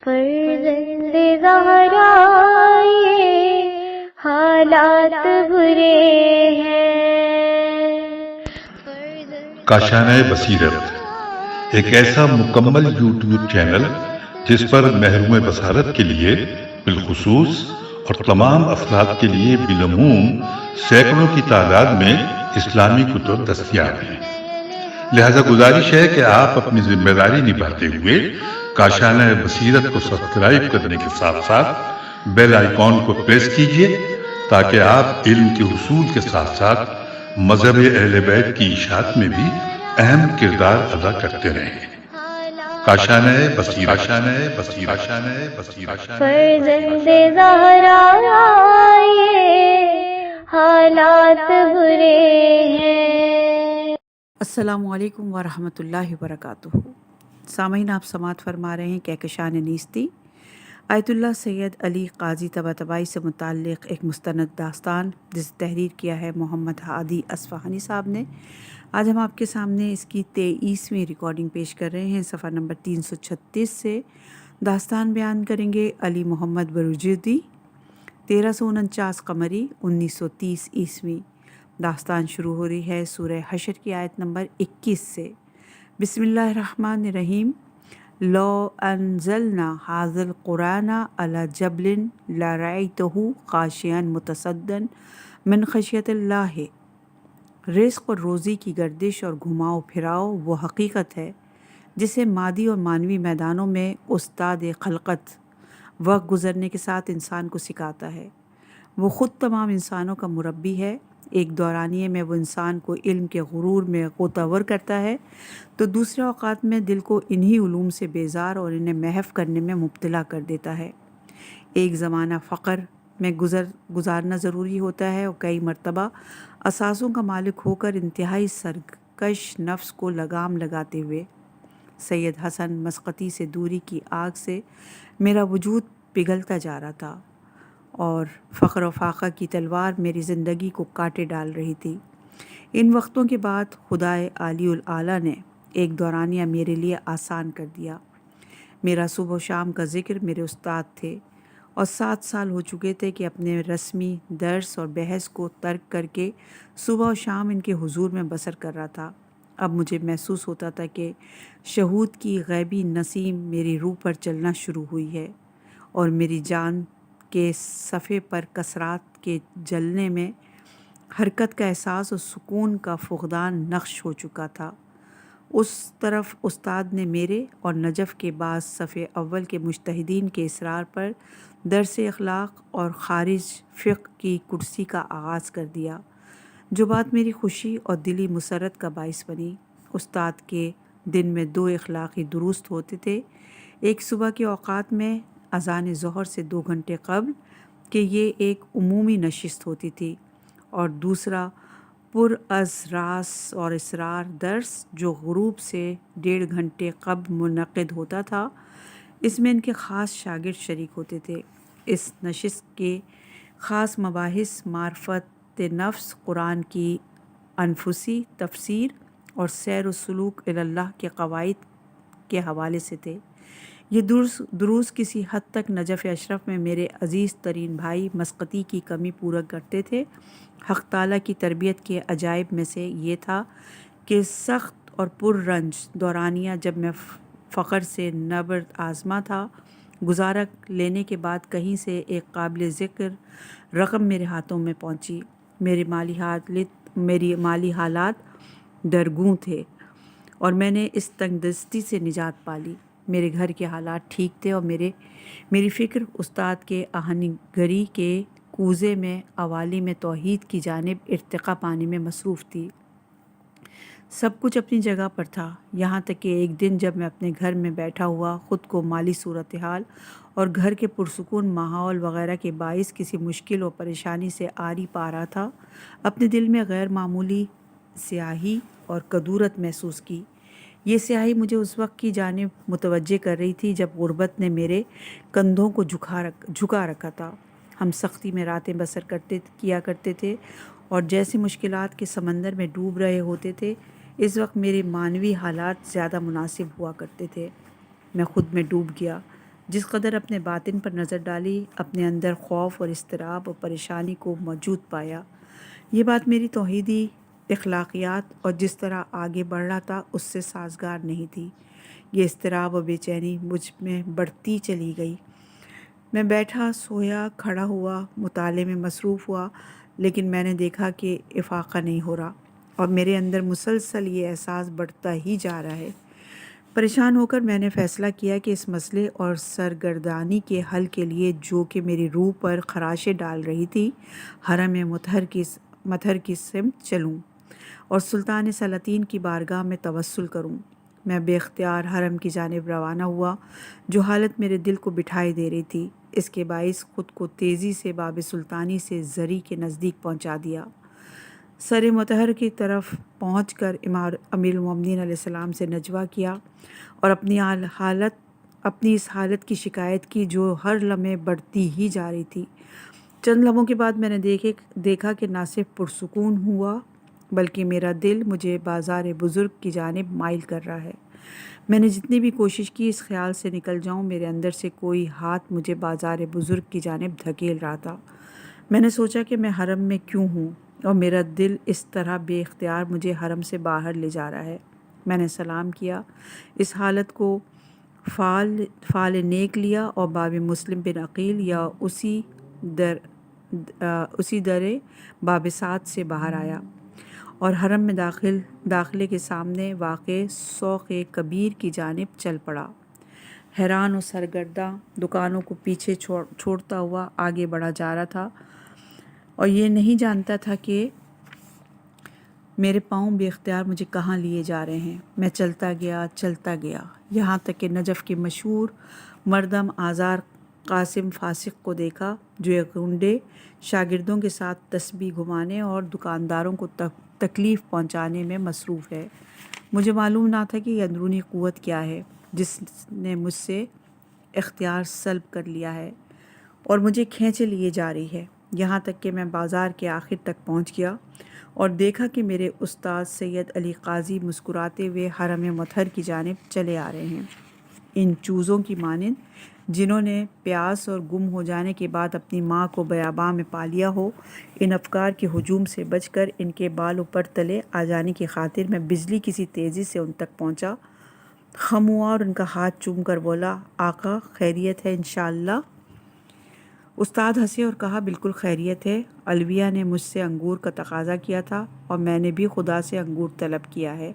فرزند زہرا یہ حالات برے ہیں۔ کاشانۂ بصیرت ایک ایسا مکمل یوٹیوب چینل جس پر محروم بصارت کے لیے بالخصوص اور تمام افراد کے لیے بالعموم سینکڑوں کی تعداد میں اسلامی کتب دستیاب ہیں۔ لہذا گزارش ہے کہ آپ اپنی ذمہ داری نبھاتے ہوئے کاشانۂ بصیرت کو سبسکرائب کرنے کے ساتھ ساتھ بیل آئیکن کو پریس کیجیے تاکہ آپ علم کے حصول کے ساتھ ساتھ مذہب اہل بیت کی اشاعت میں بھی اہم کردار ادا کرتے رہیں۔ کاشانۂ بصیرت، کاشانۂ بصیرت، کاشانۂ بصیرت۔ فرزند زہرا یہ حالات برے ہیں۔ السلام علیکم ورحمۃ اللہ وبرکاتہ۔ سامعین، آپ سماعت فرما رہے ہیں کہکشان نیستی، آیت اللہ سید علی قاضی طباطبائی سے متعلق ایک مستند داستان جسے تحریر کیا ہے محمد ہادی اصفہانی صاحب نے۔ آج ہم آپ کے سامنے اس کی 23ویں ریکارڈنگ پیش کر رہے ہیں، صفحہ نمبر 336 سے۔ داستان بیان کریں گے علی محمد بروجردی، 1349 قمری 1930 عیسوی۔ داستان شروع ہو رہی ہے سورہ حشر کی آیت نمبر 21 سے۔ بسم اللہ الرحمن الرحیم۔ لو انزلنا ھذا القرآن علی جبل لرأیتہ خاشعا متصدعا من خشیۃ اللہ۔ رزق اور روزی کی گردش اور گھماؤ پھراؤ وہ حقیقت ہے جسے مادی اور معنوی میدانوں میں استاد خلقت وقت گزرنے کے ساتھ انسان کو سکھاتا ہے۔ وہ خود تمام انسانوں کا مربی ہے۔ ایک دورانیے میں وہ انسان کو علم کے غرور میں غوطہ ور کرتا ہے تو دوسرے اوقات میں دل کو انہی علوم سے بیزار اور انہیں محو کرنے میں مبتلا کر دیتا ہے۔ ایک زمانہ فقر میں گزارنا ضروری ہوتا ہے اور کئی مرتبہ اثاثوں کا مالک ہو کر انتہائی سرکش نفس کو لگام لگاتے ہوئے۔ سید حسن مسقطی سے دوری کی آگ سے میرا وجود پگھلتا جا رہا تھا اور فقر و فاقہ کی تلوار میری زندگی کو کاٹے ڈال رہی تھی۔ ان وقتوں کے بعد خدائے عالی الاعلیٰ نے ایک دورانیہ میرے لیے آسان کر دیا۔ میرا صبح و شام کا ذکر میرے استاد تھے اور 7 سال ہو چکے تھے کہ اپنے رسمی درس اور بحث کو ترک کر کے صبح و شام ان کے حضور میں بسر کر رہا تھا۔ اب مجھے محسوس ہوتا تھا کہ شہود کی غیبی نسیم میری روح پر چلنا شروع ہوئی ہے اور میری جان کے صفحے پر کثرات کے جلنے میں حرکت کا احساس اور سکون کا فقدان نقش ہو چکا تھا۔ اس طرف استاد نے میرے اور نجف کے بعض صف اول کے مجتہدین کے اصرار پر درس اخلاق اور خارج فقہ کی کرسی کا آغاز کر دیا، جو بات میری خوشی اور دلی مسرت کا باعث بنی۔ استاد کے دن میں 2 اخلاقی درست ہوتے تھے، ایک صبح کے اوقات میں اذان ظہر سے 2 گھنٹے قبل کہ یہ ایک عمومی نشست ہوتی تھی، اور دوسرا پر از راس اور اسرار درس جو غروب سے 1.5 گھنٹے قبل منعقد ہوتا تھا۔ اس میں ان کے خاص شاگرد شریک ہوتے تھے۔ اس نشست کے خاص مباحث معرفت نفس، قرآن کی انفسی تفسیر اور سیر و سلوک الی اللہ کے قواعد کے حوالے سے تھے۔ یہ دروس کسی حد تک نجف اشرف میں میرے عزیز ترین بھائی مسقطی کی کمی پورا کرتے تھے۔ حق تعالیٰ کی تربیت کے عجائب میں سے یہ تھا کہ سخت اور پر رنج دورانیہ جب میں فقر سے نبرد آزما تھا، گزارا لینے کے بعد کہیں سے ایک قابل ذکر رقم میرے ہاتھوں میں پہنچی۔ میری مالی حالات درگوں تھے اور میں نے اس تنگ دستی سے نجات پالی۔ میرے گھر کے حالات ٹھیک تھے اور میری فکر استاد کے آہنگری کے کوزے میں عوالی میں توحید کی جانب ارتقا پانے میں مصروف تھی۔ سب کچھ اپنی جگہ پر تھا، یہاں تک کہ ایک دن جب میں اپنے گھر میں بیٹھا ہوا خود کو مالی صورتحال اور گھر کے پرسکون ماحول وغیرہ کے باعث کسی مشکل و پریشانی سے عاری پا رہا تھا، اپنے دل میں غیر معمولی سیاہی اور کدورت محسوس کی۔ یہ سیاہی مجھے اس وقت کی جانب متوجہ کر رہی تھی جب غربت نے میرے کندھوں کو جھکا رکھا تھا۔ ہم سختی میں راتیں بسر کیا کرتے تھے اور جیسے مشکلات کے سمندر میں ڈوب رہے ہوتے تھے، اس وقت میرے معنوی حالات زیادہ مناسب ہوا کرتے تھے۔ میں خود میں ڈوب گیا، جس قدر اپنے باطن پر نظر ڈالی اپنے اندر خوف اور اضطراب اور پریشانی کو موجود پایا۔ یہ بات میری توحیدی اخلاقیات اور جس طرح آگے بڑھ رہا تھا اس سے سازگار نہیں تھی۔ یہ اضطراب اور بے چینی مجھ میں بڑھتی چلی گئی۔ میں بیٹھا، سویا، کھڑا ہوا، مطالعے میں مصروف ہوا، لیکن میں نے دیکھا کہ افاقہ نہیں ہو رہا اور میرے اندر مسلسل یہ احساس بڑھتا ہی جا رہا ہے۔ پریشان ہو کر میں نے فیصلہ کیا کہ اس مسئلے اور سرگردانی کے حل کے لیے جو کہ میری روح پر خراشیں ڈال رہی تھی، حرم مطہر کی سمت چلوں اور سلطان سلاطین کی بارگاہ میں توسل کروں۔ میں بے اختیار حرم کی جانب روانہ ہوا، جو حالت میرے دل کو بٹھائی دے رہی تھی۔ اس کے باعث خود کو تیزی سے باب سلطانی سے زری کے نزدیک پہنچا دیا۔ سر مطہر کی طرف پہنچ کر امیر المومنین علیہ السلام سے نجوہ کیا اور اپنی اس حالت کی شکایت کی جو ہر لمحے بڑھتی ہی جا رہی تھی۔ چند لمحوں کے بعد میں نے دیکھا کہ نہ صرف پرسکون ہوا بلکہ میرا دل مجھے بازار بزرگ کی جانب مائل کر رہا ہے۔ میں نے جتنی بھی کوشش کی اس خیال سے نکل جاؤں، میرے اندر سے کوئی ہاتھ مجھے بازار بزرگ کی جانب دھکیل رہا تھا۔ میں نے سوچا کہ میں حرم میں کیوں ہوں اور میرا دل اس طرح بے اختیار مجھے حرم سے باہر لے جا رہا ہے۔ میں نے سلام کیا، اس حالت کو فعال نیک لیا اور باب مسلم بن عقیل یا اسی در باب سعد سے باہر آیا اور حرم میں داخلے کے سامنے واقع سوق کبیر کی جانب چل پڑا۔ حیران و سرگرداں دکانوں کو پیچھے چھوڑتا ہوا آگے بڑھا جا رہا تھا اور یہ نہیں جانتا تھا کہ میرے پاؤں بے اختیار مجھے کہاں لیے جا رہے ہیں۔ میں چلتا گیا یہاں تک کہ نجف کے مشہور مردم آزار قاسم فاسق کو دیکھا، جو ایک غنڈے شاگردوں کے ساتھ تسبیح گھمانے اور دکانداروں کو تکلیف پہنچانے میں مصروف ہے۔ مجھے معلوم نہ تھا کہ یہ اندرونی قوت کیا ہے جس نے مجھ سے اختیار سلب کر لیا ہے اور مجھے کھینچے لیے جا رہی ہے، یہاں تک کہ میں بازار کے آخر تک پہنچ گیا اور دیکھا کہ میرے استاد سید علی قاضی مسکراتے ہوئے حرم مطہر کی جانب چلے آ رہے ہیں۔ ان چوزوں کی مانند جنہوں نے پیاس اور گم ہو جانے کے بعد اپنی ماں کو بیاباں میں پا لیا ہو، ان افکار کے ہجوم سے بچ کر ان کے بال اوپر تلے آ جانے کی خاطر میں بجلی کی سی تیزی سے ان تک پہنچا، خم ہوا اور ان کا ہاتھ چوم کر بولا، آقا خیریت ہے انشاءاللہ؟ استاد ہنسے اور کہا، بالکل خیریت ہے۔ الویہ نے مجھ سے انگور کا تقاضا کیا تھا اور میں نے بھی خدا سے انگور طلب کیا ہے،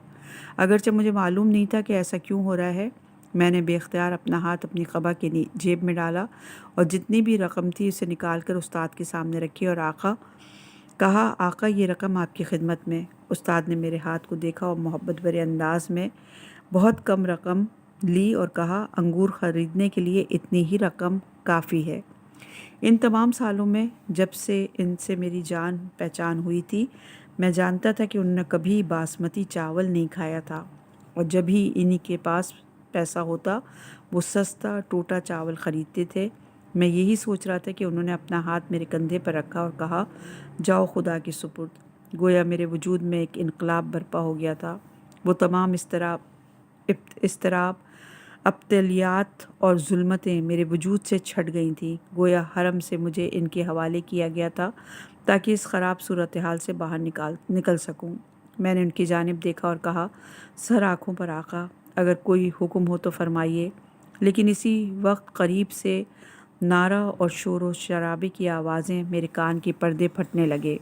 اگرچہ مجھے معلوم نہیں تھا کہ ایسا کیوں ہو رہا ہے۔ میں نے بے اختیار اپنا ہاتھ اپنی قبا کی جیب میں ڈالا اور جتنی بھی رقم تھی اسے نکال کر استاد کے سامنے رکھی اور کہا، آقا یہ رقم آپ کی خدمت میں۔ استاد نے میرے ہاتھ کو دیکھا اور محبت بھرے انداز میں بہت کم رقم لی اور کہا، انگور خریدنے کے لیے اتنی ہی رقم کافی ہے۔ ان تمام سالوں میں جب سے ان سے میری جان پہچان ہوئی تھی، میں جانتا تھا کہ انہوں نے کبھی باسمتی چاول نہیں کھایا تھا اور جب ہی انہی کے پاس پیسہ ہوتا وہ سستا ٹوٹا چاول خریدتے تھے۔ میں یہی سوچ رہا تھا کہ انہوں نے اپنا ہاتھ میرے کندھے پر رکھا اور کہا، جاؤ خدا کے سپرد۔ گویا میرے وجود میں ایک انقلاب برپا ہو گیا تھا۔ وہ تمام اضطراب، ابتلیات اور ظلمتیں میرے وجود سے چھٹ گئی تھیں۔ گویا حرم سے مجھے ان کے حوالے کیا گیا تھا تاکہ اس خراب صورتحال سے باہر نکل سکوں۔ میں نے ان کی جانب دیکھا اور کہا، سر آنکھوں پر آقا، اگر کوئی حکم ہو تو فرمائیے۔ لیکن اسی وقت قریب سے نعرہ اور شور و شرابے کی آوازیں میرے کان کے پردے پھٹنے لگے۔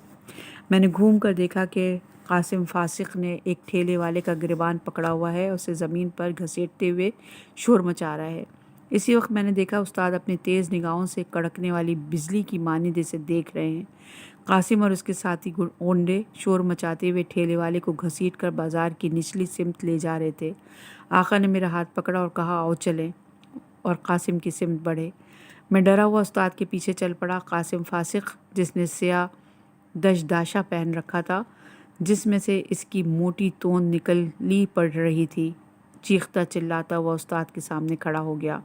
میں نے گھوم کر دیکھا کہ قاسم فاسق نے ایک ٹھیلے والے کا گریبان پکڑا ہوا ہے اور اسے زمین پر گھسیٹتے ہوئے شور مچا رہا ہے۔ اسی وقت میں نے دیکھا استاد اپنی تیز نگاہوں سے کڑکنے والی بجلی کی مانند اسے دیکھ رہے ہیں۔ قاسم اور اس کے ساتھی غنڈے شور مچاتے ہوئے ٹھیلے والے کو گھسیٹ کر بازار کی نچلی سمت لے جا رہے تھے۔ آقا نے میرا ہاتھ پکڑا اور کہا، آؤ چلیں، اور قاسم کی سمت بڑھے۔ میں ڈرا ہوا استاد کے پیچھے چل پڑا۔ قاسم فاسق، جس نے سیاہ دشداشہ پہن رکھا تھا جس میں سے اس کی موٹی توند نکلی پڑ رہی تھی، چیختا چلاتا ہوا استاد کے سامنے کھڑا ہو گیا۔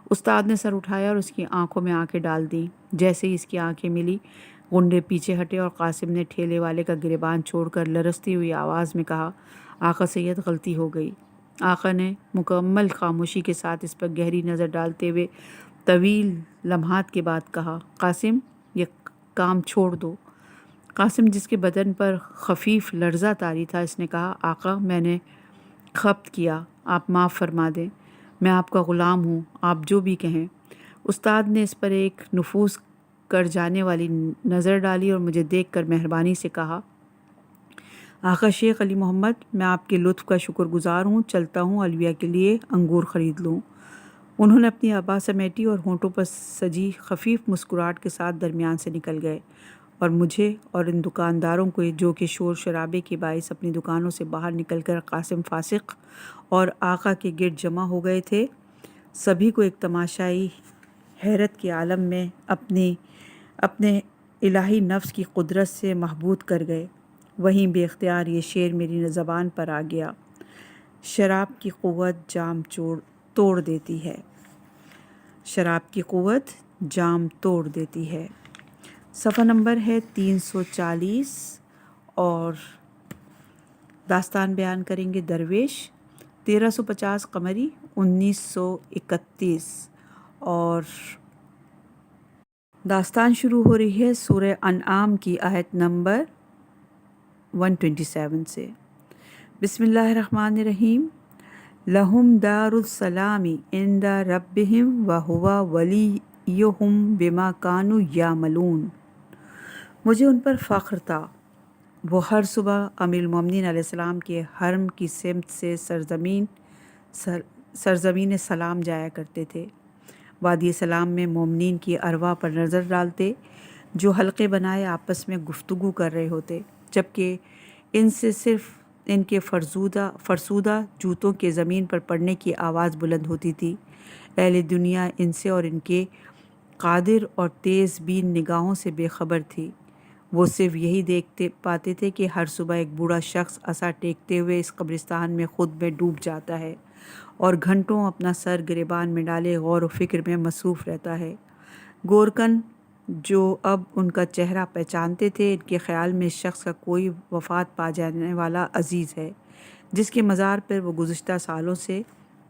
استاد نے سر اٹھایا اور اس کی آنکھوں میں آنکھیں ڈال دیں۔ جیسے ہی اس کی آنکھیں ملی، غنڈے پیچھے ہٹے اور قاسم نے ٹھیلے والے کا گریبان چھوڑ کر لرزتی ہوئی آواز میں کہا، آقا سید غلطی ہو گئی۔ آقا نے مکمل خاموشی کے ساتھ اس پر گہری نظر ڈالتے ہوئے طویل لمحات کے بعد کہا، قاسم یہ کام چھوڑ دو۔ قاسم جس کے بدن پر خفیف لرزہ طاری تھا، اس نے کہا، آقا میں نے خبط کیا، آپ معاف فرما دیں، میں آپ کا غلام ہوں، آپ جو بھی کہیں۔ استاد نے اس پر ایک نفوذ کر جانے والی نظر ڈالی اور مجھے دیکھ کر مہربانی سے کہا، آقا شیخ علی محمد میں آپ کے لطف کا شکر گزار ہوں، چلتا ہوں الویہ کے لیے انگور خرید لوں۔ انہوں نے اپنی عبا سمیٹی اور ہونٹوں پر سجی خفیف مسکراہٹ کے ساتھ درمیان سے نکل گئے اور مجھے اور ان دکانداروں کو جو کہ شور شرابے کے باعث اپنی دکانوں سے باہر نکل کر قاسم فاسق اور آقا کے گرد جمع ہو گئے تھے، سبھی کو ایک تماشائی حیرت کے عالم میں اپنے الہی نفس کی قدرت سے محبوط کر گئے۔ وہیں بے اختیار یہ شعر میری زبان پر آ گیا، شراب کی قوت جام توڑ دیتی ہے، شراب کی قوت جام توڑ دیتی ہے۔ صفحہ نمبر ہے 340 اور داستان بیان کریں گے درویش، 1350 قمری 1931، اور داستان شروع ہو رہی ہے سورہ انعام کی آیت نمبر 127 سے۔ بسم اللہ الرحمن الرحیم۔ لہم دار السلام عند ربہم وہو ولیہم بما کانوا یعملون۔ مجھے ان پر فخر تھا، وہ ہر صبح امیر المومنین علیہ السلام کے حرم کی سمت سے سرزمین سلام جایا کرتے تھے۔ وادی سلام میں مومنین کی ارواح پر نظر ڈالتے جو حلقے بنائے آپس میں گفتگو کر رہے ہوتے، جبکہ ان سے صرف ان کے فرسودہ جوتوں کے زمین پر پڑنے کی آواز بلند ہوتی تھی۔ اہل دنیا ان سے اور ان کے قادر اور تیز بین نگاہوں سے بے خبر تھی۔ وہ صرف یہی دیکھتے پاتے تھے کہ ہر صبح ایک بوڑھا شخص عصا ٹیکتے ہوئے اس قبرستان میں خود میں ڈوب جاتا ہے اور گھنٹوں اپنا سر گریبان میں ڈالے غور و فکر میں مصروف رہتا ہے۔ گورکن جو اب ان کا چہرہ پہچانتے تھے، ان کے خیال میں اس شخص کا کوئی وفات پا جانے والا عزیز ہے جس کے مزار پر وہ گزشتہ سالوں سے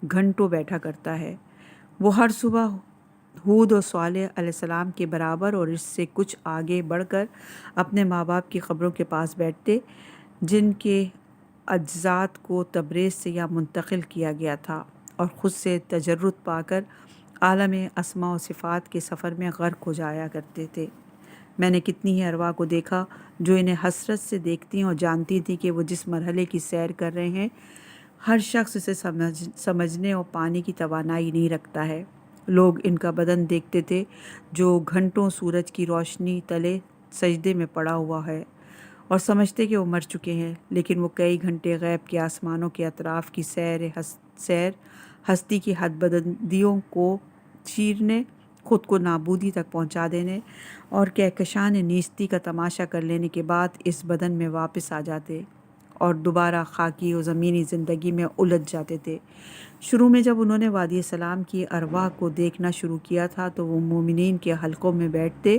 گھنٹوں بیٹھا کرتا ہے۔ وہ ہر صبح ہود و صالح علیہ السلام کے برابر اور اس سے کچھ آگے بڑھ کر اپنے ماں باپ کی قبروں کے پاس بیٹھتے جن کے اجزاد کو تبریز سے یہاں منتقل کیا گیا تھا، اور خود سے تجرد پا کر عالم اسماء و صفات کے سفر میں غرق ہو جایا کرتے تھے۔ میں نے کتنی ہی ارواح کو دیکھا جو انہیں حسرت سے دیکھتی اور جانتی تھی کہ وہ جس مرحلے کی سیر کر رہے ہیں ہر شخص اسے سمجھنے اور پانے کی توانائی نہیں رکھتا ہے۔ لوگ ان کا بدن دیکھتے تھے جو گھنٹوں سورج کی روشنی تلے سجدے میں پڑا ہوا ہے اور سمجھتے کہ وہ مر چکے ہیں، لیکن وہ کئی گھنٹے غیب کے آسمانوں کے اطراف کی سیر ہستی کی حد بلندیوں کو چیرنے، خود کو نابودی تک پہنچا دینے اور کہکشان نیستی کا تماشا کر لینے کے بعد اس بدن میں واپس آ جاتے اور دوبارہ خاکی و زمینی زندگی میں الجھ جاتے تھے۔ شروع میں جب انہوں نے وادی سلام کی ارواح کو دیکھنا شروع کیا تھا تو وہ مومنین کے حلقوں میں بیٹھتے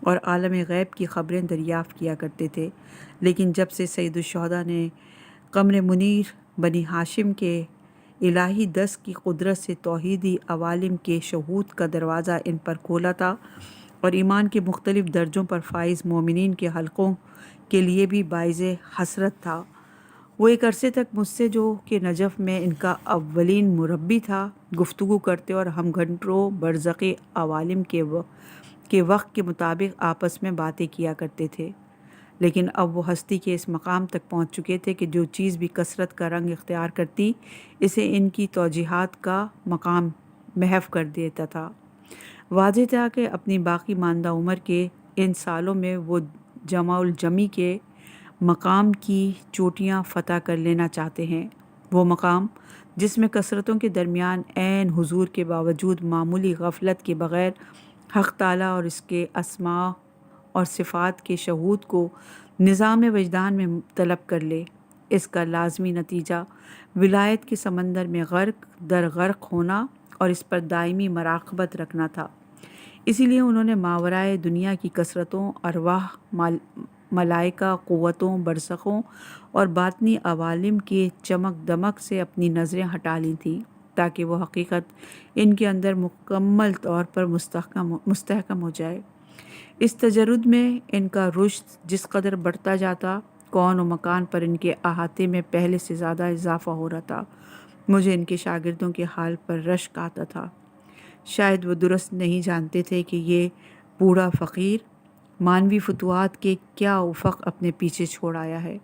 اور عالم غیب کی خبریں دریافت کیا کرتے تھے، لیکن جب سے سید الشہداء نے قمر منیر بنی ہاشم کے الہی دست کی قدرت سے توحیدی عوالم کے شہود کا دروازہ ان پر کھولا تھا اور ایمان کے مختلف درجوں پر فائز مومنین کے حلقوں کے لیے بھی باعث حسرت تھا، وہ ایک عرصے تک مجھ سے جو کہ نجف میں ان کا اولین مربی تھا گفتگو کرتے اور ہم گھنٹوں برزخی عوالم کے وقت کے مطابق آپس میں باتیں کیا کرتے تھے، لیکن اب وہ ہستی کے اس مقام تک پہنچ چکے تھے کہ جو چیز بھی کثرت کا رنگ اختیار کرتی اسے ان کی توجیہات کا مقام محو کر دیتا تھا۔ واضح تھا کہ اپنی باقی ماندہ عمر کے ان سالوں میں وہ جمع الجمی کے مقام کی چوٹیاں فتح کر لینا چاہتے ہیں، وہ مقام جس میں کثرتوں کے درمیان عین حضور کے باوجود معمولی غفلت کے بغیر حق تعالیٰ اور اس کے اسماء اور صفات کے شہود کو نظام وجدان میں طلب کر لے۔ اس کا لازمی نتیجہ ولایت کے سمندر میں غرق در غرق ہونا اور اس پر دائمی مراقبت رکھنا تھا۔ اسی لیے انہوں نے ماورائے دنیا کی کثرتوں ارواح ملائکہ، قوتوں، برزخوں اور باطنی عوالم کے چمک دمک سے اپنی نظریں ہٹا لی تھیں تاکہ وہ حقیقت ان کے اندر مکمل طور پر مستحکم ہو جائے۔ اس تجرد میں ان کا رشد جس قدر بڑھتا جاتا، کون و مکان پر ان کے احاطے میں پہلے سے زیادہ اضافہ ہو رہا تھا۔ مجھے ان کے شاگردوں کے حال پر رشک آتا تھا۔ شاید وہ درست نہیں جانتے تھے کہ یہ بوڑھا فقیر مانوی فتوحات کے کیا افق اپنے پیچھے چھوڑ آیا ہے،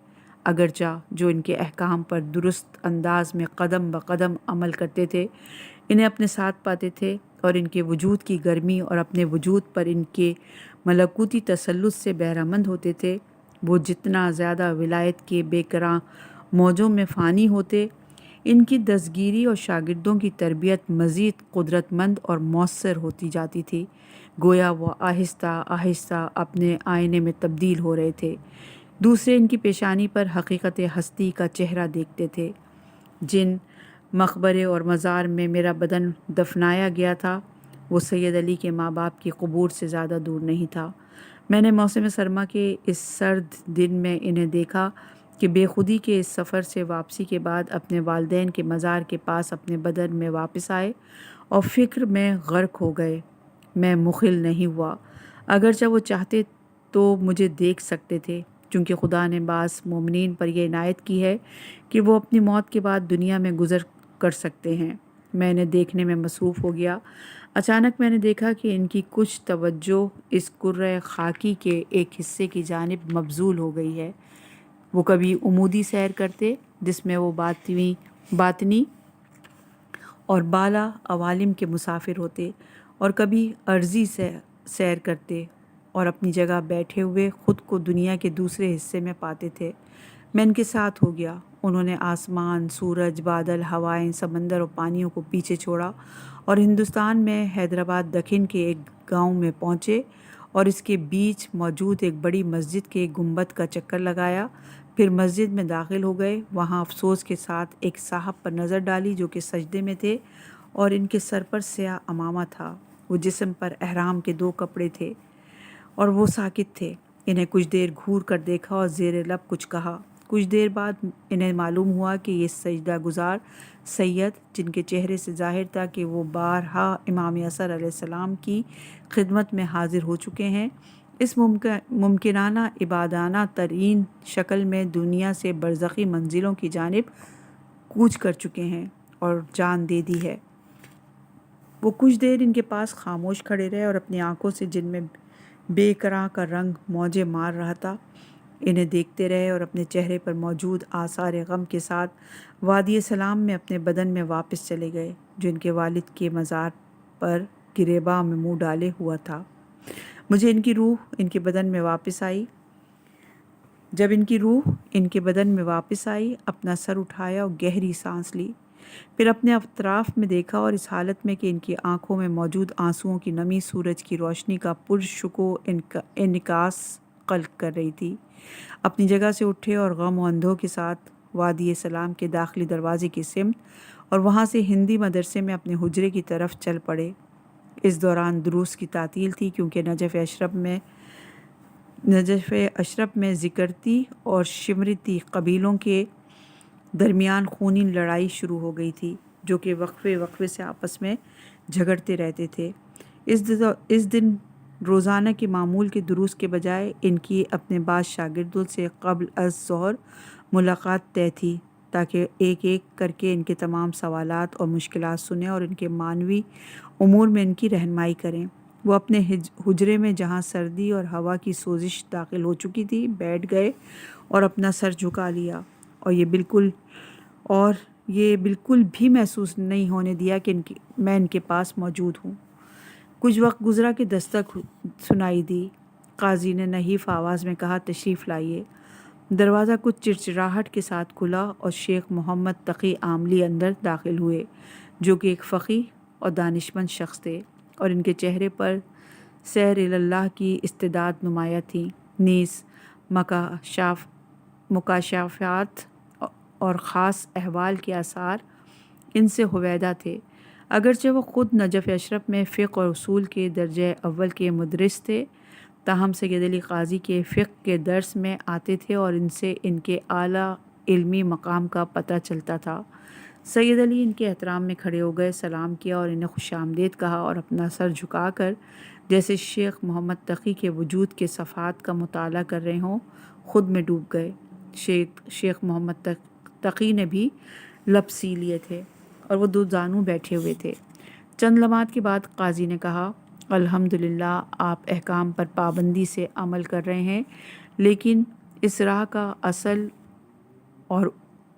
اگرچہ جو ان کے احکام پر درست انداز میں قدم بقدم عمل کرتے تھے، انہیں اپنے ساتھ پاتے تھے اور ان کے وجود کی گرمی اور اپنے وجود پر ان کے ملکوتی تسلط سے بہرہ مند ہوتے تھے، وہ جتنا زیادہ ولایت کے بے کراں موجوں میں فانی ہوتے، ان کی دستگیری اور شاگردوں کی تربیت مزید قدرت مند اور مؤثر ہوتی جاتی تھی، گویا وہ آہستہ آہستہ اپنے آئینے میں تبدیل ہو رہے تھے۔ دوسرے ان کی پیشانی پر حقیقت ہستی کا چہرہ دیکھتے تھے۔ جن مقبرے اور مزار میں میرا بدن دفنایا گیا تھا وہ سید علی کے ماں باپ کی قبور سے زیادہ دور نہیں تھا۔ میں نے موسم سرما کے اس سرد دن میں انہیں دیکھا کہ بے خودی کے اس سفر سے واپسی کے بعد اپنے والدین کے مزار کے پاس اپنے بدن میں واپس آئے اور فکر میں غرق ہو گئے۔ میں مخل نہیں ہوا، اگرچہ وہ چاہتے تو مجھے دیکھ سکتے تھے، چونکہ خدا نے بعض مومنین پر یہ عنایت کی ہے کہ وہ اپنی موت کے بعد دنیا میں گزر کر سکتے ہیں۔ میں انہیں دیکھنے میں مصروف ہو گیا۔ اچانک میں نے دیکھا کہ ان کی کچھ توجہ اس کرۂ خاکی کے ایک حصے کی جانب مبذول ہو گئی ہے۔ وہ کبھی عمودی سیر کرتے جس میں وہ باطنی اور بالا عوالم کے مسافر ہوتے، اور کبھی عرضی سیر کرتے اور اپنی جگہ بیٹھے ہوئے خود کو دنیا کے دوسرے حصے میں پاتے تھے۔ میں ان کے ساتھ ہو گیا۔ انہوں نے آسمان، سورج، بادل، ہوائیں، سمندر اور پانیوں کو پیچھے چھوڑا اور ہندوستان میں حیدرآباد دکن کے ایک گاؤں میں پہنچے اور اس کے بیچ موجود ایک بڑی مسجد کے گنبد کا چکر لگایا۔ پھر مسجد میں داخل ہو گئے۔ وہاں افسوس کے ساتھ ایک صاحب پر نظر ڈالی جو کہ سجدے میں تھے اور ان کے سر پر سیاہ عمامہ تھا۔ وہ جسم پر احرام کے 2 کپڑے تھے اور وہ ساکت تھے۔ انہیں کچھ دیر گھور کر دیکھا اور زیر لب کچھ کہا۔ کچھ دیر بعد انہیں معلوم ہوا کہ یہ سجدہ گزار سید، جن کے چہرے سے ظاہر تھا کہ وہ بارہا امام اثر علیہ السلام کی خدمت میں حاضر ہو چکے ہیں، اس ممکنانہ عبادانہ ترین شکل میں دنیا سے برزخی منزلوں کی جانب کوچ کر چکے ہیں اور جان دے دی ہے۔ وہ کچھ دیر ان کے پاس خاموش کھڑے رہے اور اپنی آنکھوں سے جن میں بے کراں کا رنگ موجیں مار رہا تھا انہیں دیکھتے رہے اور اپنے چہرے پر موجود آثار غم کے ساتھ وادی سلام میں اپنے بدن میں واپس چلے گئے جو ان کے والد کے مزار پر گریباں میں منہ ڈالے ہوا تھا۔ مجھے ان کی روح ان کے بدن میں واپس آئی۔ جب ان کی روح ان کے بدن میں واپس آئی، اپنا سر اٹھایا اور گہری سانس لی، پھر اپنے اطراف میں دیکھا اور اس حالت میں کہ ان کی آنکھوں میں موجود آنسوؤں کی نمی سورج کی روشنی کا پرشکوہ انعکاس خلق کر رہی تھی، اپنی جگہ سے اٹھے اور غم و اندوہ کے ساتھ وادی سلام کے داخلی دروازے کی سمت اور وہاں سے ہندی مدرسے میں اپنے حجرے کی طرف چل پڑے۔ اس دوران دروس کی تعطیل تھی کیونکہ نجف اشرف میں ذکرتی اور شمرتی قبیلوں کے درمیان خونی لڑائی شروع ہو گئی تھی جو کہ وقفے سے آپس میں جھگڑتے رہتے تھے۔ اس دن روزانہ کے معمول کے دروس کے بجائے ان کی اپنے بعض شاگردوں سے قبل از ظہر ملاقات طے تھی تاکہ ایک ایک کر کے ان کے تمام سوالات اور مشکلات سنیں اور ان کے معنوی امور میں ان کی رہنمائی کریں۔ وہ اپنے حجرے میں جہاں سردی اور ہوا کی سوزش داخل ہو چکی تھی بیٹھ گئے اور اپنا سر جھکا لیا اور یہ بالکل بھی محسوس نہیں ہونے دیا کہ میں ان کے پاس موجود ہوں۔ کچھ وقت گزرا کہ دستک سنائی دی۔ قاضی نے نحیف آواز میں کہا، تشریف لائیے۔ دروازہ کچھ چڑچڑاہٹ کے ساتھ کھلا اور شیخ محمد تقی عاملی اندر داخل ہوئے جو کہ ایک فقیہ اور دانشمند شخص تھے اور ان کے چہرے پر سیر اللہ کی استعداد نمایاں تھی، نیز مکاشفات اور خاص احوال کے آثار ان سے ہویدہ تھے۔ اگرچہ وہ خود نجف اشرف میں فقہ اور اصول کے درجہ اول کے مدرس تھے تاہم سید علی قاضی کے فقہ کے درس میں آتے تھے اور ان سے ان کے اعلیٰ علمی مقام کا پتہ چلتا تھا۔ سید علی ان کے احترام میں کھڑے ہو گئے، سلام کیا اور انہیں خوش آمدید کہا اور اپنا سر جھکا کر جیسے شیخ محمد تقی کے وجود کے صفات کا مطالعہ کر رہے ہوں خود میں ڈوب گئے۔ شیخ محمد تقی نے بھی لب سی لیے تھے اور وہ دو زانو بیٹھے ہوئے تھے۔ چند لمحات کے بعد قاضی نے کہا، الحمدللہ آپ احکام پر پابندی سے عمل کر رہے ہیں، لیکن اس راہ کا اصل اور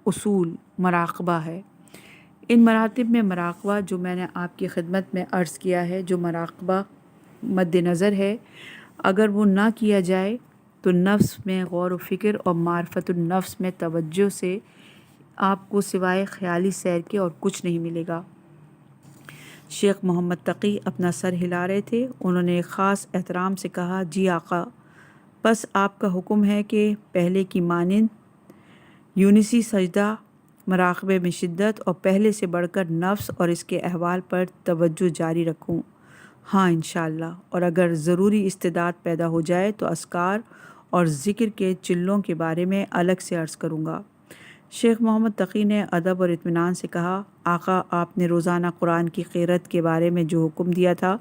اصول مراقبہ ہے۔ ان مراتب میں مراقبہ جو میں نے آپ کی خدمت میں عرض کیا ہے، جو مراقبہ مد نظر ہے، اگر وہ نہ کیا جائے تو نفس میں غور و فکر اور معرفت النفس میں توجہ سے آپ کو سوائے خیالی سیر کے اور کچھ نہیں ملے گا۔ شیخ محمد تقی اپنا سر ہلا رہے تھے۔ انہوں نے ایک خاص احترام سے کہا، جی آقا، بس آپ کا حکم ہے کہ پہلے کی مانند یونسی سجدہ مراقبے میں شدت اور پہلے سے بڑھ کر نفس اور اس کے احوال پر توجہ جاری رکھوں۔ ہاں انشاءاللہ، اور اگر ضروری استعداد پیدا ہو جائے تو اذکار اور ذکر کے چلوں کے بارے میں الگ سے عرض کروں گا۔ شیخ محمد تقی نے ادب اور اطمینان سے کہا، آقا آپ نے روزانہ قرآن کی قرأت کے بارے میں جو حکم دیا تھا،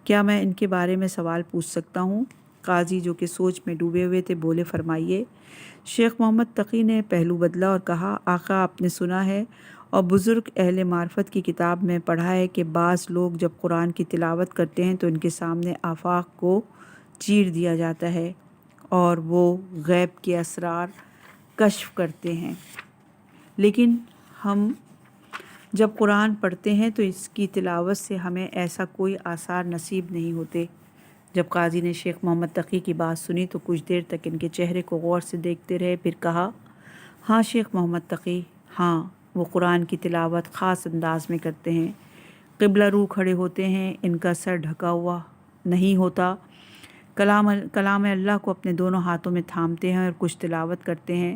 کیا میں ان کے بارے میں سوال پوچھ سکتا ہوں؟ قاضی جو کہ سوچ میں ڈوبے ہوئے تھے بولے، فرمائیے۔ شیخ محمد تقی نے پہلو بدلا اور کہا، آقا آپ نے سنا ہے اور بزرگ اہل معرفت کی کتاب میں پڑھا ہے کہ بعض لوگ جب قرآن کی تلاوت کرتے ہیں تو ان کے سامنے آفاق کو چیر دیا جاتا ہے اور وہ غیب کے اسرار کشف کرتے ہیں، لیکن ہم جب قرآن پڑھتے ہیں تو اس کی تلاوت سے ہمیں ایسا کوئی آثار نصیب نہیں ہوتے۔ جب قاضی نے شیخ محمد تقی کی بات سنی تو کچھ دیر تک ان کے چہرے کو غور سے دیکھتے رہے، پھر کہا، ہاں شیخ محمد تقی، ہاں وہ قرآن کی تلاوت خاص انداز میں کرتے ہیں، قبلہ رو کھڑے ہوتے ہیں، ان کا سر ڈھکا ہوا نہیں ہوتا، کلام اللہ کو اپنے دونوں ہاتھوں میں تھامتے ہیں اور کچھ تلاوت کرتے ہیں،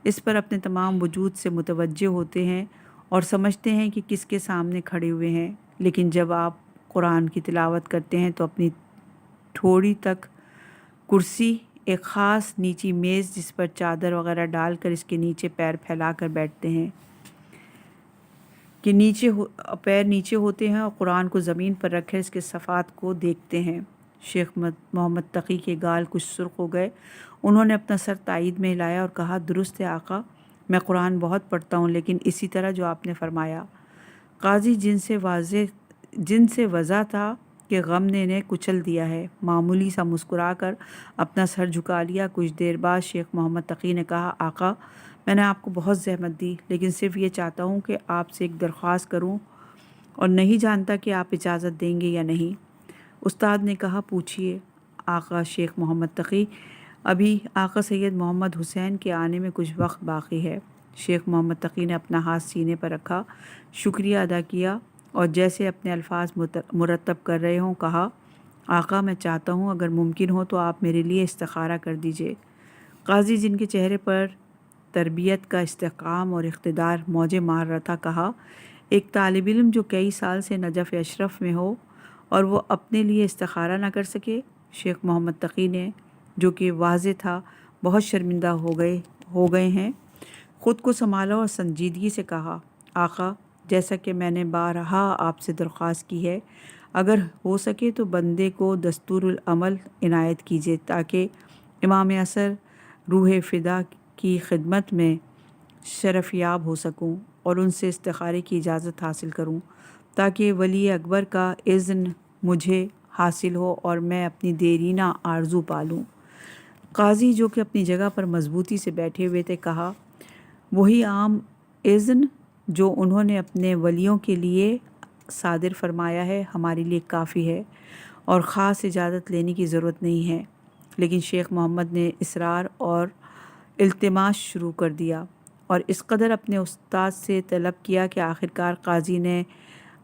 اس پر اپنے تمام وجود سے متوجہ ہوتے ہیں اور سمجھتے ہیں کہ کس کے سامنے کھڑے ہوئے ہیں، لیکن جب آپ قرآن کی تلاوت کرتے ہیں تو اپنی تھوڑی تک کرسی، ایک خاص نیچی میز جس پر چادر وغیرہ ڈال کر اس کے نیچے پیر پھیلا کر بیٹھتے ہیں کہ پیر نیچے ہوتے ہیں اور قرآن کو زمین پر رکھے اس کے صفحات کو دیکھتے ہیں۔ شیخ محمد تقی کے گال کچھ سرخ ہو گئے۔ انہوں نے اپنا سر تائید میں ہلایا اور کہا، درست ہے آقا، میں قرآن بہت پڑھتا ہوں، لیکن اسی طرح جو آپ نے فرمایا۔ قاضی جن سے وضع تھا کہ غم نے انہیں کچل دیا ہے، معمولی سا مسکرا کر اپنا سر جھکا لیا۔ کچھ دیر بعد شیخ محمد تقی نے کہا، آقا میں نے آپ کو بہت زحمت دی، لیکن صرف یہ چاہتا ہوں کہ آپ سے ایک درخواست کروں اور نہیں جانتا کہ آپ اجازت دیں گے یا نہیں۔ استاد نے کہا، پوچھیے آقا شیخ محمد تقی۔ ابھی آقا سید محمد حسین کے آنے میں کچھ وقت باقی ہے۔ شیخ محمد تقی نے اپنا ہاتھ سینے پر رکھا، شکریہ ادا کیا اور جیسے اپنے الفاظ مرتب کر رہے ہوں کہا، آقا میں چاہتا ہوں اگر ممکن ہو تو آپ میرے لیے استخارہ کر دیجئے۔ قاضی جن کے چہرے پر تربیت کا استحکام اور اقتدار موجیں مار رہا تھا، کہا، ایک طالب علم جو کئی سال سے نجف اشرف میں ہو اور وہ اپنے لیے استخارہ نہ کر سکے؟ شیخ محمد تقی نے، جو کہ واضح تھا بہت شرمندہ ہو گئے ہیں، خود کو سنبھالا اور سنجیدگی سے کہا، آقا جیسا کہ میں نے بارہا آپ سے درخواست کی ہے، اگر ہو سکے تو بندے کو دستور العمل عنایت کیجیے تاکہ امام عصر روح فدا کی خدمت میں شرف یاب ہو سکوں اور ان سے استخارے کی اجازت حاصل کروں تاکہ ولی اکبر کا اذن مجھے حاصل ہو اور میں اپنی دیرینہ آرزو پالوں۔ قاضی جو کہ اپنی جگہ پر مضبوطی سے بیٹھے ہوئے تھے، کہا، وہی عام اذن جو انہوں نے اپنے ولیوں کے لیے صادر فرمایا ہے ہمارے لیے کافی ہے اور خاص اجازت لینے کی ضرورت نہیں ہے۔ لیکن شیخ محمد نے اصرار اور التماس شروع کر دیا اور اس قدر اپنے استاد سے طلب کیا کہ آخرکار قاضی نے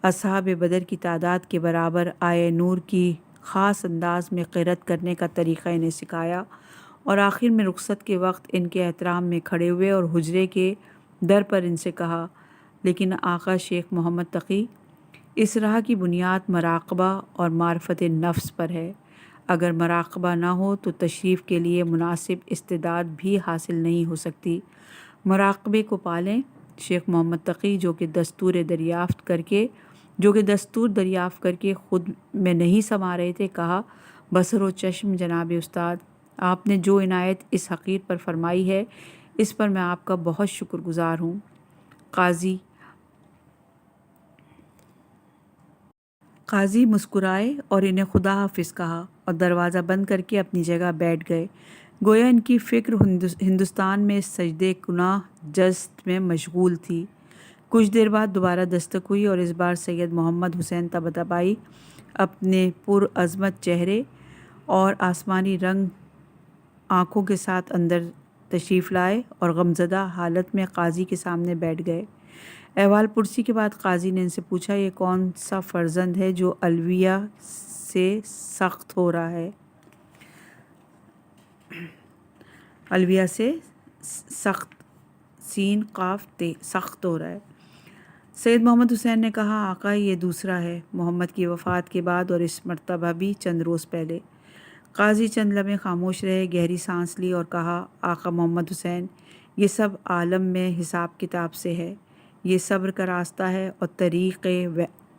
اصحاب بدر کی تعداد کے برابر آئے نور کی خاص انداز میں قرأت کرنے کا طریقہ انہیں سکھایا اور آخر میں رخصت کے وقت ان کے احترام میں کھڑے ہوئے اور حجرے کے در پر ان سے کہا، لیکن آقا شیخ محمد تقی، اس راہ کی بنیاد مراقبہ اور معرفت نفس پر ہے۔ اگر مراقبہ نہ ہو تو تشریف کے لیے مناسب استعداد بھی حاصل نہیں ہو سکتی۔ مراقبے کو پالیں۔ شیخ محمد تقی جو کہ دستور دریافت کر کے خود میں نہیں سما رہے تھے، کہا، بصر و چشم جناب استاد، آپ نے جو عنایت اس حقیر پر فرمائی ہے اس پر میں آپ کا بہت شکر گزار ہوں۔ قاضی مسکرائے اور انہیں خدا حافظ کہا اور دروازہ بند کر کے اپنی جگہ بیٹھ گئے، گویا ان کی فکر ہندوستان میں سجدے کناہ جست میں مشغول تھی۔ کچھ دیر بعد دوبارہ دستک ہوئی اور اس بار سید محمد حسین طباطبائی اپنے پرعظمت چہرے اور آسمانی رنگ آنکھوں کے ساتھ اندر تشریف لائے اور غمزدہ حالت میں قاضی کے سامنے بیٹھ گئے۔ احوال پرسی کے بعد قاضی نے ان سے پوچھا، یہ کون سا فرزند ہے جو الویہ سے سخت ہو رہا ہے؟ الویہ سے سخت سخت ہو رہا ہے۔ سید محمد حسین نے کہا، آقا یہ دوسرا ہے، محمد کی وفات کے بعد اور اس مرتبہ بھی چند روز پہلے۔ قاضی چند لمحے خاموش رہے، گہری سانس لی اور کہا، آقا محمد حسین، یہ سب عالم میں حساب کتاب سے ہے، یہ صبر کا راستہ ہے اور طریق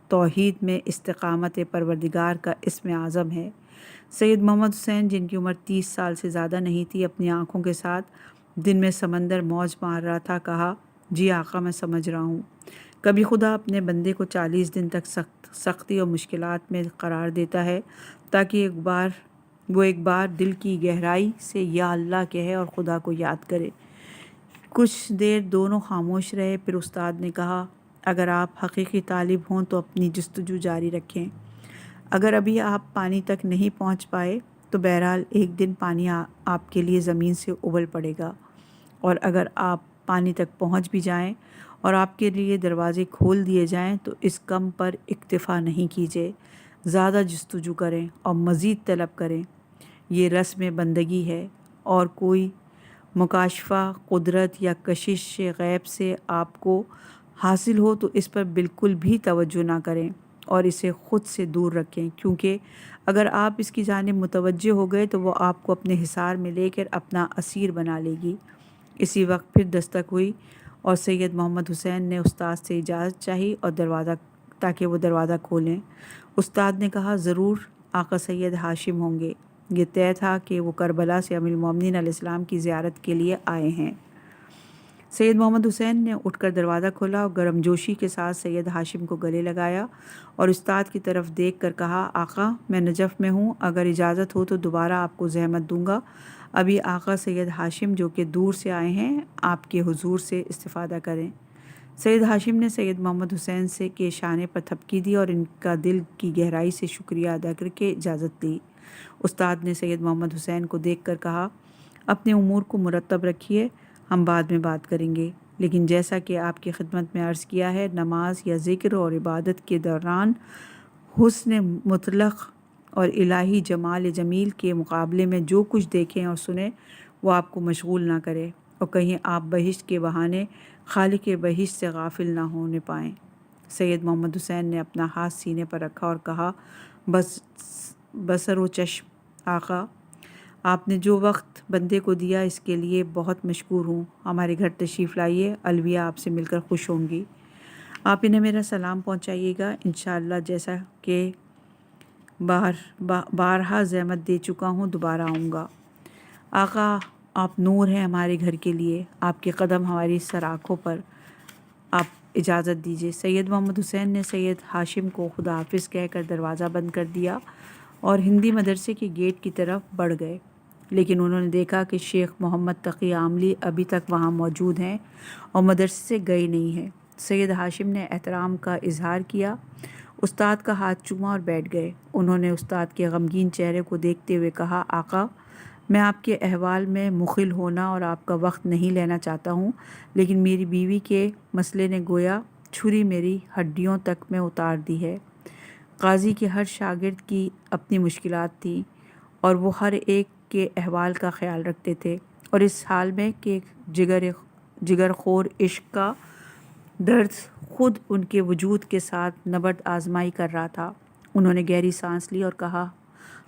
توحید میں استقامت پروردگار کا اسم اعظم ہے۔ سید محمد حسین جن کی عمر 30 سال سے زیادہ نہیں تھی، اپنی آنکھوں کے ساتھ دن میں سمندر موج مار رہا تھا، کہا، جی آقا میں سمجھ رہا ہوں، کبھی خدا اپنے بندے کو 40 دن تک سختی اور مشکلات میں قرار دیتا ہے تاکہ وہ ایک بار دل کی گہرائی سے یا اللہ کہے اور خدا کو یاد کرے۔ کچھ دیر دونوں خاموش رہے، پھر استاد نے کہا، اگر آپ حقیقی طالب ہوں تو اپنی جستجو جاری رکھیں، اگر ابھی آپ پانی تک نہیں پہنچ پائے تو بہرحال ایک دن پانی آپ کے لیے زمین سے ابل پڑے گا، اور اگر آپ پانی تک پہنچ بھی جائیں اور آپ کے لیے دروازے کھول دیے جائیں تو اس کم پر اکتفا نہیں کیجیے، زیادہ جستجو کریں اور مزید طلب کریں، یہ رسم بندگی ہے، اور کوئی مکاشفہ قدرت یا کشش غیب سے آپ کو حاصل ہو تو اس پر بالکل بھی توجہ نہ کریں اور اسے خود سے دور رکھیں، کیونکہ اگر آپ اس کی جانب متوجہ ہو گئے تو وہ آپ کو اپنے حصار میں لے کر اپنا اسیر بنا لے گی۔ اسی وقت پھر دستک ہوئی اور سید محمد حسین نے استاد سے اجازت چاہی اور تاکہ وہ دروازہ کھولیں۔ استاد نے کہا، ضرور آقا سید ہاشم ہوں گے، یہ طے تھا کہ وہ کربلا سے امیر المومنین علیہ السلام کی زیارت کے لیے آئے ہیں۔ سید محمد حسین نے اٹھ کر دروازہ کھولا اور گرم جوشی کے ساتھ سید ہاشم کو گلے لگایا اور استاد کی طرف دیکھ کر کہا، آقا میں نجف میں ہوں، اگر اجازت ہو تو دوبارہ آپ کو زحمت دوں گا، ابھی آقا سید ہاشم جو کہ دور سے آئے ہیں آپ کے حضور سے استفادہ کریں۔ سید ہاشم نے سید محمد حسین سے کے شانے پر تھپکی دی اور ان کا دل کی گہرائی سے شکریہ ادا کر کے اجازت لی۔ استاد نے سید محمد حسین کو دیکھ کر کہا، اپنے امور کو مرتب رکھیے، ہم بعد میں بات کریں گے، لیکن جیسا کہ آپ کی خدمت میں عرض کیا ہے، نماز یا ذکر اور عبادت کے دوران حسن مطلق اور الہی جمال جمیل کے مقابلے میں جو کچھ دیکھیں اور سنیں وہ آپ کو مشغول نہ کرے اور کہیں آپ بہشت کے بہانے خالق بہشت سے غافل نہ ہونے پائیں۔ سید محمد حسین نے اپنا ہاتھ سینے پر رکھا اور کہا، بصر و چشم آقا، آپ نے جو وقت بندے کو دیا اس کے لیے بہت مشکور ہوں، ہمارے گھر تشریف لائیے، الویہ آپ سے مل کر خوش ہوں گی، آپ انہیں میرا سلام پہنچائیے گا، انشاءاللہ جیسا کہ بارہا زحمت دے چکا ہوں دوبارہ آؤں گا۔ آقا آپ نور ہیں ہمارے گھر کے لیے، آپ کے قدم ہماری سراخوں پر، آپ اجازت دیجیے۔ سید محمد حسین نے سید ہاشم کو خدا حافظ کہہ کر دروازہ بند کر دیا اور ہندی مدرسے کے گیٹ کی طرف بڑھ گئے، لیکن انہوں نے دیکھا کہ شیخ محمد تقی عاملی ابھی تک وہاں موجود ہیں اور مدرسے سے گئے نہیں ہیں۔ سید ہاشم نے احترام کا اظہار کیا، استاد کا ہاتھ چوما اور بیٹھ گئے۔ انہوں نے استاد کے غمگین چہرے کو دیکھتے ہوئے کہا، آقا میں آپ کے احوال میں مخل ہونا اور آپ کا وقت نہیں لینا چاہتا ہوں، لیکن میری بیوی کے مسئلے نے گویا چھری میری ہڈیوں تک میں اتار دی ہے۔ قاضی کے ہر شاگرد کی اپنی مشکلات تھیں اور وہ ہر ایک کے احوال کا خیال رکھتے تھے، اور اس حال میں کہ جگر خور عشق کا درد خود ان کے وجود کے ساتھ نبرد آزمائی کر رہا تھا، انہوں نے گہری سانس لی اور کہا،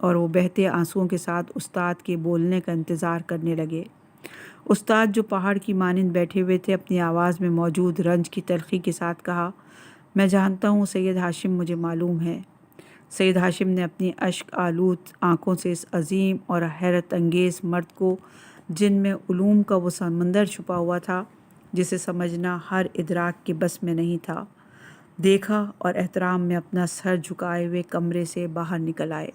اور وہ بہتے آنسوؤں کے ساتھ استاد کے بولنے کا انتظار کرنے لگے۔ استاد جو پہاڑ کی مانند بیٹھے ہوئے تھے اپنی آواز میں موجود رنج کی تلخی کے ساتھ کہا، میں جانتا ہوں سید ہاشم، مجھے معلوم ہے۔ سید ہاشم نے اپنی اشک آلود آنکھوں سے اس عظیم اور حیرت انگیز مرد کو، جن میں علوم کا وہ سمندر چھپا ہوا تھا جسے سمجھنا ہر ادراک کے بس میں نہیں تھا، دیکھا اور احترام میں اپنا سر جھکائے ہوئے کمرے سے باہر نکل آئے۔